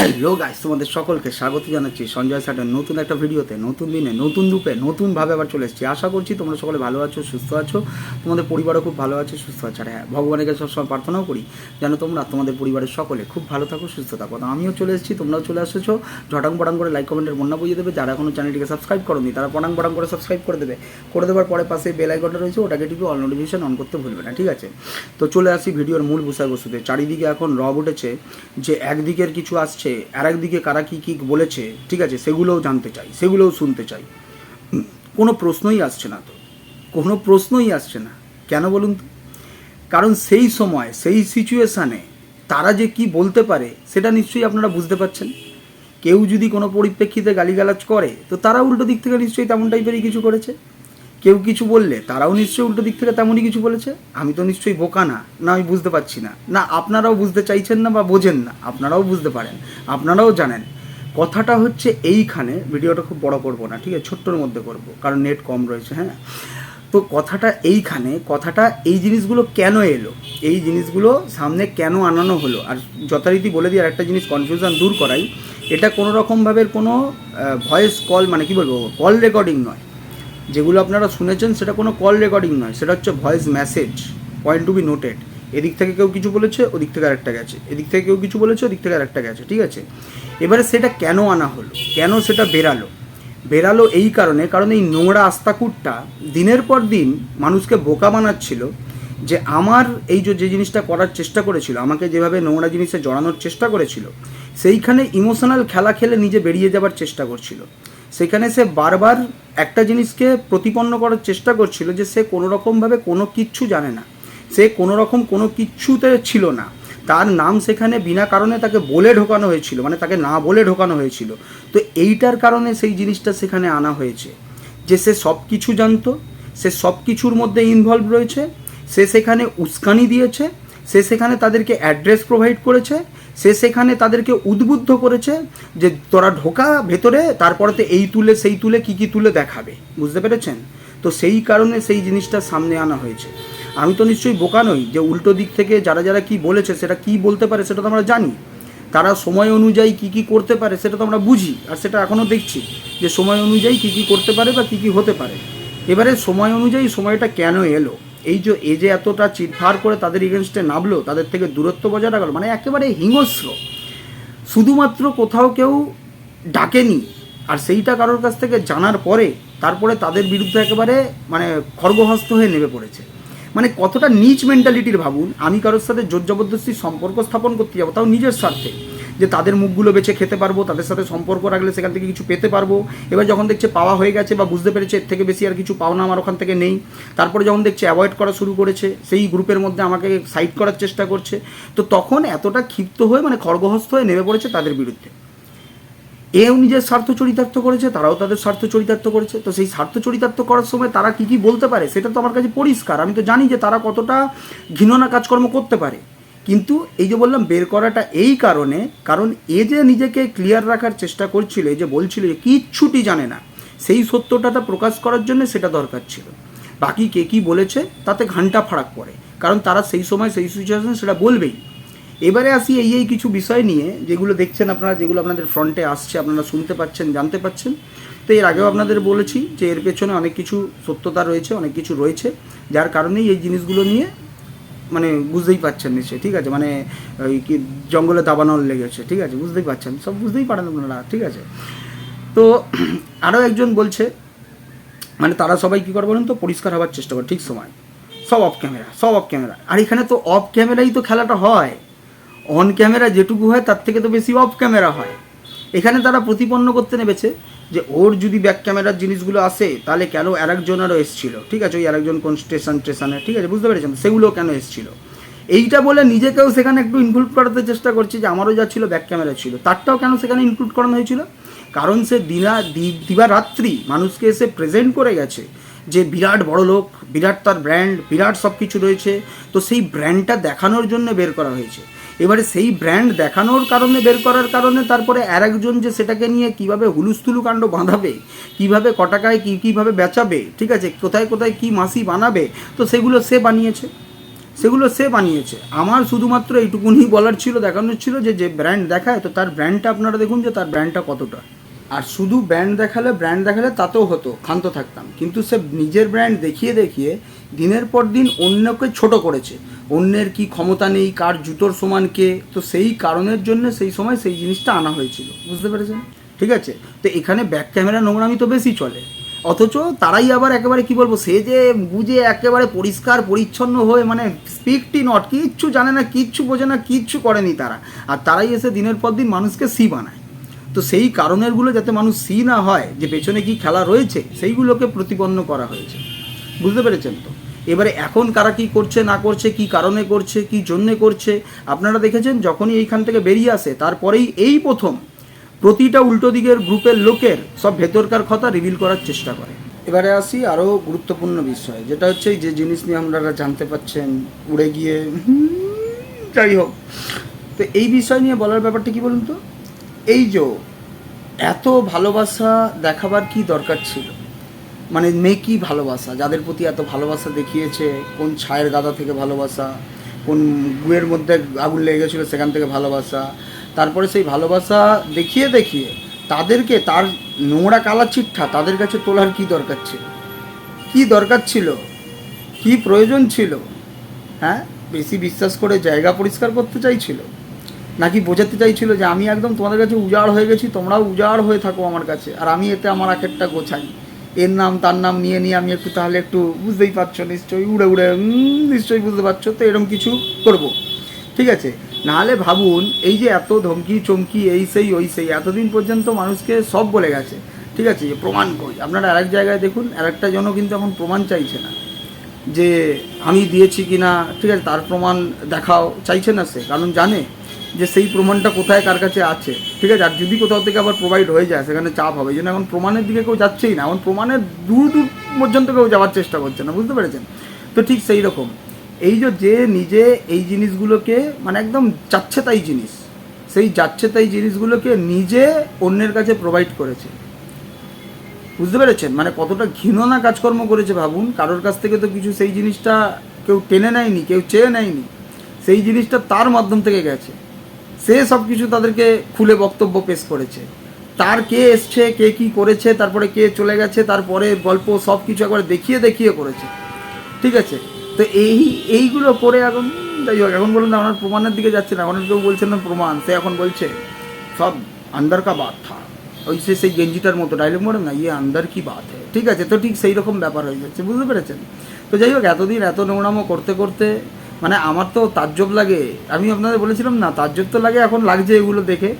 Hello guys, তোমাদের সকলকে স্বাগত জানাচ্ছি সঞ্জয় স্যারের নতুন একটা ভিডিওতে, নতুন দিনে, নতুন রূপে, নতুনভাবে আবার চলে এসেছি। আশা করছি তোমরা সকলে ভালো আছো, সুস্থ আছো, তোমাদের পরিবারও খুব ভালো আছে, সুস্থ আছে। আর হ্যাঁ, ভগবানের কাছে সবসময় প্রার্থনাও করি যেন তোমরা তোমাদের পরিবারের সকলে খুব ভালো থাকো, সুস্থ থাকো। তো আমিও চলে এসেছি, তোমরাও চলে এসেছো। ঝটাং পটাং করে লাইক কমেন্টের বন্যা বুঝিয়ে দেবে। যারা এখনও চ্যানেলটিকে সাবস্ক্রাইব করোনি তারা পটাং পটাং করে সাবস্ক্রাইব করে দেবে। করে দেওয়ার পরে পাশে বেল আইকনটা রয়েছে, ওটাকে টিপে অল নোটিফিকেশন অন করতে ভুলবে না, ঠিক আছে? তো চলে আসি ভিডিওর মূল বিষয়বস্তুতে। চারিদিকে এখন রব উঠেছে যে একদিকের কিছু আসছে, আর একদিকে কারা কী কী বলেছে, ঠিক আছে, সেগুলোও জানতে চাই, সেগুলোও শুনতে চাই। কোনো প্রশ্নই আসছে না, তো কোনো প্রশ্নই আসছে না। কেন বলুন তো? কারণ সেই সময় সেই সিচুয়েশানে তারা যে কি বলতে পারে সেটা নিশ্চয়ই আপনারা বুঝতে পারছেন। কেউ যদি কোনো পরিপ্রেক্ষিতে গালিগালাজ করে তো তারা উল্টো দিক থেকে নিশ্চয়ই তেমন টাইপেরই কিছু করেছে। কেউ কিছু বললে তারাও নিশ্চয়ই উল্টো দিক থেকে তেমনই কিছু বলেছে। আমি তো নিশ্চয়ই বোকা না, না আমি বুঝতে পারছি না, না আপনারাও বুঝতে চাইছেন না বা বোঝেন না, আপনারাও বুঝতে পারেন, আপনারাও জানেন। কথাটা হচ্ছে এইখানে, ভিডিওটা খুব বড় করব না, ঠিক আছে, ছোট্টর মধ্যে করব কারণ নেট কম রয়েছে। হ্যাঁ, তো কথাটা এইখানে, কথাটা এই জিনিসগুলো কেন এলো, এই জিনিসগুলো সামনে কেন আনানো হলো। আর যথারীতি বলে দিয়ে আর একটা জিনিস কনফিউশন দূর করাই, এটা কোনো রকমভাবে কোনো ভয়েস কল, মানে কি বলবো, কল রেকর্ডিং নয়। যেগুলো আপনারা শুনেছেন সেটা কোনো কল রেকর্ডিং নয়, সেটা হচ্ছে voice message. Point to be noted. এদিক থেকে কেউ কিছু বলেছে, ওদিক থেকে আরেকটা গেছে, এদিক থেকে কেউ কিছু বলেছে, ওদিক থেকে আরেকটা গেছে, ঠিক আছে? এবারে সেটা কেন আনা হলো, কেন সেটা বেরালো এই কারণে, কারণ এই নোংরা আস্তাকুটটা দিনের পর দিন মানুষকে বোকা বানাচ্ছিল। যে আমার এই যে জিনিসটা করার চেষ্টা করেছিল, আমাকে যেভাবে নোংরা জিনিসে জড়ানোর চেষ্টা করেছিল, সেইখানে ইমোশনাল খেলা খেলে নিজে বেরিয়ে যাবার চেষ্টা করছিল। সেখানে সে বারবার একটা জিনিসকে প্রতিপন্ন করার চেষ্টা করছিল যে সে কোনো রকমভাবে কোনো কিচ্ছু জানে না, সে কোনো রকম কোনো কিচ্ছুতে ছিল না। তার নাম সেখানে বিনা কারণে তাকে বলে ঢোকানো হয়েছিল, মানে তাকে না বলে ঢোকানো হয়েছিল। তো এইটার কারণে সেই জিনিসটা সেখানে আনা হয়েছে যে সে সব কিছু জানতো, সে সব কিছুর মধ্যে ইনভলভ রয়েছে, সে সেখানে উস্কানি দিয়েছে, সে সেখানে তাদেরকে অ্যাড্রেস প্রোভাইড করেছে, সে সেখানে তাদেরকে উদ্বুদ্ধ করেছে যে তোরা ঢোকা ভেতরে, তারপরেতে এই তুলে সেই তুলে কী কী তুলে দেখাবে, বুঝতে পেরেছেন? তো সেই কারণে সেই জিনিসটা সামনে আনা হয়েছে। আমি তো নিশ্চয়ই বোকা নই যে উল্টো দিক থেকে যারা যারা কী বলেছে সেটা কী বলতে পারে সেটা তো আমরা জানি। তারা সময় অনুযায়ী কী কী করতে পারে সেটা তো আমরা বুঝি, আর সেটা এখনও দেখছি যে সময় অনুযায়ী কী কী করতে পারে বা কী কী হতে পারে। এবারে সময় অনুযায়ী সময়টা কেন এলো, এই যে এতটা চিৎকার করে তাদের এগেনস্টে নামলো, তাদের থেকে দূরত্ব বজায় রাখলো, মানে একেবারে হিংস্র। শুধুমাত্র কোথাও কেউ ডাকেনি, আর সেইটা কারোর কাছ থেকে জানার পরে তারপরে তাদের বিরুদ্ধে একেবারে মানে খড়গহস্ত হয়ে নেমে পড়েছে। মানে কতটা নীচ মেন্টালিটির ভাবুন। আমি কারোর সাথে জোর জবরদস্তি সম্পর্ক স্থাপন করতে যাবো, তাও নিজের স্বার্থে, যে তাদের মুখগুলো বেছে খেতে পারবো, তাদের সাথে সম্পর্ক রাখলে সেখান থেকে কিছু পেতে পারবো। এবার যখন দেখছে পাওয়া হয়ে গেছে বা বুঝতে পেরেছে এর থেকে বেশি আর কিছু পাওনা আমার ওখান থেকে নেই, তারপরে যখন দেখছে অ্যাভয়েড করা শুরু করেছে, সেই গ্রুপের মধ্যে আমাকে সাইড করার চেষ্টা করছে, তো তখন এতটা ক্ষিপ্ত হয়ে মানে খড়গহস্ত হয়ে নেমে পড়েছে তাদের বিরুদ্ধে। এও নিজের স্বার্থ চরিতার্থ করেছে, তারাও তাদের স্বার্থ চরিতার্থ করেছে। তো সেই স্বার্থ চরিতার্থ করার সময় তারা কী কী বলতে পারে সেটা তো আমার কাছে পরিষ্কার। আমি তো জানি যে তারা কতটা ঘৃণনা কাজকর্ম করতে পারে। কিন্তু এই যে বললাম বের করাটা এই কারণে, কারণ এ যে নিজেকে ক্লিয়ার রাখার চেষ্টা করছিল, এই যে বলছিল যে কিচ্ছুটি জানে না, সেই সত্যটা প্রকাশ করার জন্য সেটা দরকার ছিল। বাকি কে কী বলেছে তাতে ঘান্টা ফারাক পড়ে, কারণ তারা সেই সময় সেই সিচুয়েশনে সেটা বলবেই। এবারে আসি এই কিছু বিষয় নিয়ে যেগুলো দেখছেন আপনারা, যেগুলো আপনাদের ফ্রন্টে আসছে, আপনারা শুনতে পাচ্ছেন, জানতে পাচ্ছেন। তো এর আগেও আপনাদের বলেছি যে এর পেছনে অনেক কিছু সত্যতা রয়েছে, অনেক কিছু রয়েছে, যার কারণেই এই জিনিসগুলো নিয়ে মানে বুঝতেই পারছেন নিশ্চয়ই, ঠিক আছে, মানে ওই কি জঙ্গলে দাবানল লেগেছে, ঠিক আছে, বুঝতেই পারছেন, সব বুঝতেই পারেন আপনারা, ঠিক আছে। তো আরও একজন বলছে, মানে তারা সবাই কী করে বলুন তো, পরিষ্কার হওয়ার চেষ্টা করে ঠিক সময়, সব অফ ক্যামেরা, সব অফ ক্যামেরা। আর এখানে তো অফ ক্যামেরাই তো খেলাটা হয়, অন ক্যামেরা যেটুকু হয় তার থেকে তো বেশি অফ ক্যামেরা হয়। এখানে তারা প্রতিপন্ন করতে নেমেছে যে ওর যদি ব্যাক ক্যামেরার জিনিসগুলো আসে তাহলে কেন আরেকজনেরও এসেছিলো, ঠিক আছে, ওই আরেকজন কোন স্টেশনে, ঠিক আছে, বুঝতে পেরেছেন, সেগুলো কেন এসেছিলো। এইটা বলে নিজেকেও সেখানে একটু ইনক্লুড করাতে চেষ্টা করছি যে আমারও যা ছিল ব্যাক ক্যামেরা ছিল, তারটাও কেন সেখানে ইনক্লুড করানো হয়েছিল, কারণ সে দিবারাত্রি মানুষকে এসে প্রেজেন্ট করে গেছে যে বিরাট বড় লোক, বিরাট তার ব্র্যান্ড, বিরাট সব কিছু রয়েছে। তো সেই ব্র্যান্ডটা দেখানোর জন্য বের করা হয়েছে। এবারে সেই ব্র্যান্ড দেখানোর কারণে, বের করার কারণে তারপরে আর একজন যে সেটাকে নিয়ে কীভাবে হুলুস্থুলু কাণ্ড বাঁধাবে, কীভাবে কীভাবে বেচাবে, ঠিক আছে, কোথায় কোথায় কী মাসি বানাবে, তো সেগুলো সে বানিয়েছে। সেগুলো সে বানিয়েছে। আমার শুধুমাত্র এইটুকুনি বলার ছিল, দেখানোর ছিল যে যে ব্র্যান্ড দেখায় তো তার ব্র্যান্ডটা আপনারা দেখুন যে তার ব্র্যান্ডটা কতটা। আর শুধু ব্র্যান্ড দেখালে তাতেও হতো, ক্ষান্ত থাকতাম, কিন্তু সে নিজের ব্র্যান্ড দেখিয়ে দেখিয়ে দিনের পর দিন অন্যকে ছোট করেছে। অন্যের কি ক্ষমতা নেই, কার জুতোর সমান কে, তো সেই কারণের জন্য সেই সময় সেই জিনিসটা আনা হয়েছিল, বুঝতে পেরেছেন? ঠিক আছে, তো এখানে ব্যাক ক্যামেরা নোংরামি তো বেশি চলে, অথচ তারাই আবার একেবারে কি বলবো, সে যে বুঝে একেবারে পরিষ্কার পরিচ্ছন্ন হয়ে মানে স্পিকটি নট, কিচ্ছু জানে না, কিচ্ছু বোঝে না, কিচ্ছু করেনি তারা, আর তারাই এসে দিনের পর দিন মানুষকে সি বানায়। তো সেই কারণেরগুলো যাতে মানুষ সি না হয়, যে পেছনে কি খেলা রয়েছে সেইগুলোকে প্রতিপন্ন করা হয়েছে, বুঝতে পেরেছেন তো? এবারে এখন কারা কী করছে না করছে, কি কারণে করছে, কি জন্যে করছে, আপনারা দেখেছেন যখনই এইখান থেকে বেরিয়ে আসে তারপরেই এই প্রথম প্রতিটা উল্টো দিকের গ্রুপের লোকের সব ভেতরকার কথা রিভিল করার চেষ্টা করে। এবারে আসি আরও গুরুত্বপূর্ণ বিষয়, যেটা হচ্ছে যে জিনিস নিয়ে আপনারা জানতে পাচ্ছেন উড়ে গিয়ে, যাই হোক, তো এই বিষয় নিয়ে বলার ব্যাপারটা কি বলুন তো? এই যে এত ভালোবাসা দেখাবার কি দরকার ছিল? মানে মেয়ে কি ভালোবাসা, যাদের প্রতি এত ভালোবাসা দেখিয়েছে, কোন ছায়ের গাদা থেকে ভালোবাসা, কোন গুয়ের মধ্যে আগুন লেগে গেছিলো সেখান থেকে ভালোবাসা, তারপরে সেই ভালোবাসা দেখিয়ে দেখিয়ে তাদেরকে তার নোংরা কালা চিঠা তাদের কাছে তোলার কি দরকার ছিল? কি দরকার ছিল, কি প্রয়োজন ছিল? হ্যাঁ, বেশি বিশ্বাস করে জায়গা পরিষ্কার করতে চাইছিল, নাকি বোঝাতে চাইছিল যে আমি একদম তোমাদের কাছে উজাড় হয়ে গেছি, তোমরাও উজাড় হয়ে থাকো আমার কাছে, আর আমি এতে আমার আখেরটা গোছাই, এর নাম তার নাম নিয়ে নিয়ে আমি একটু তাহলে একটু বুঝতেই পারছো নিশ্চয়ই, উড়ে উড়ে নিশ্চয়ই বুঝতে পারছো, তো এরকম কিছু করব, ঠিক আছে? নাহলে ভাবুন, এই যে এত ধমকি চমকি এই সেই ওই সেই এতদিন পর্যন্ত মানুষকে সব বলে গেছে, ঠিক আছে, যে প্রমাণ কই, আপনারা আরেক জায়গায় দেখুন, আরেকটা জনও কিন্তু এখন প্রমাণ চাইছে না যে আমি দিয়েছি কি না, ঠিক আছে, তার প্রমাণ দেখাও চাইছে না সে, কারণ জানে যে সেই প্রমাণটা কোথায় কার কাছে আছে, ঠিক আছে? আর যদি কোথাও থেকে আবার প্রোভাইড হয়ে যায় সেখানে চাপ হবে, এই জন্য এখন প্রমাণের দিকে কেউ যাচ্ছেই না, এখন প্রমাণের দূর দূর পর্যন্ত কেউ যাওয়ার চেষ্টা করছে না, বুঝতে পেরেছেন তো? ঠিক সেই রকম এই যে নিজে এই জিনিসগুলোকে মানে একদম যাচ্ছে তাই জিনিস, সেই যাচ্ছে তাই জিনিসগুলোকে নিজে অন্যের কাছে প্রোভাইড করেছে, বুঝতে পেরেছেন? মানে কতটা ঘৃণনা কাজকর্ম করেছে ভাবুন, কারোর কাছ থেকে তো কিছু সেই জিনিসটা কেউ টেনে নেয়নি, কেউ চেয়ে নেয়নি, সেই জিনিসটা তার মাধ্যম থেকে গেছে, সে সব কিছু তাদেরকে খুলে বক্তব্য পেশ করেছে, তার কে এসছে, কে কী করেছে, তারপরে কে চলে গেছে, তারপরে গল্প সব কিছু একবার দেখিয়ে দেখিয়ে করেছে, ঠিক আছে? তো এইগুলো করে এখন যাই হোক, এখন বলুন না আমার প্রমাণের দিকে যাচ্ছে না, এখন কেউ বলছে না প্রমাণ, সে এখন বলছে সব আন্দার কা বাত থা, ওই সেই গেঞ্জিটার মতো ডায়লগ মরে না, ইয়ে আন্দার কি বাত হয়, ঠিক আছে? তো ঠিক সেই রকম ব্যাপার হয়ে যাচ্ছে, বুঝতে পেরেছেন তো? যাই হোক, এতদিন এত নোংরামো করতে করতে মানে আমার তো তাজ্জব লাগে, আমি আপনাদের বলেছিলাম না, তাজ্জব তো লাগে, এখন লাগছে এগুলো দেখে,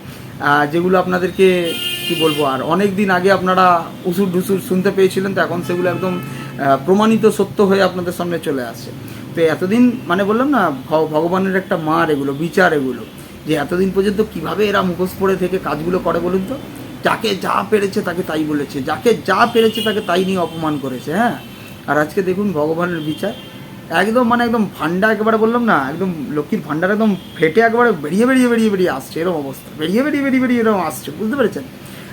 যেগুলো আপনাদেরকে কি বলবো, আর অনেক দিন আগে আপনারা উসুর ঢুসুর শুনতে পেয়েছিলেন, তো এখন সেগুলো একদম প্রমাণিত সত্য হয়ে আপনাদের সামনে চলে আসে। তো এতদিন মানে বললাম না, ভগবানের একটা মার এগুলো, বিচার এগুলো, যে এতদিন পর্যন্ত কিভাবে এরা মুখোশ পড়ে থেকে কাজগুলো করে বলুন তো? যাকে যা পেরেছে তাকে তাই বলেছে, যাকে যা পেরেছে তাকে তাই নিয়ে অপমান করেছে, হ্যাঁ? আর আজকে দেখুন ভগবানের বিচার, একদম মানে একদম ভান্ডা, একেবারে বললাম না, একদম লক্ষ্মীর ভান্ডার একদম ফেটে একবারে বেরিয়ে আসছে, এরকম অবস্থা, বেরিয়ে এরকম আসছে, বুঝতে পেরেছেন?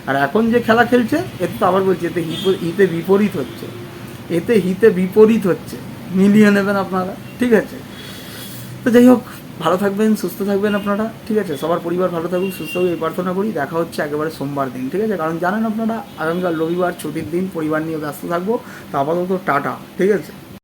আর এখন যে খেলা খেলছে, এতে তো আবার বলছি, এতে হিতে বিপরীত হচ্ছে, এতে হিতে বিপরীত হচ্ছে, মিলিয়ে নেবেন আপনারা, ঠিক আছে? তো যাই হোক, ভালো থাকবেন, সুস্থ থাকবেন আপনারা, ঠিক আছে? সবার পরিবার ভালো থাকুক, সুস্থ হোক, এই প্রার্থনা করি। দেখা হচ্ছে একেবারে সোমবার দিন, ঠিক আছে? কারণ জানেন আপনারা আগামীকাল রবিবার ছুটির দিন, পরিবার নিয়ে ব্যস্ত থাকবো, তো আপাতত টাটা, ঠিক আছে?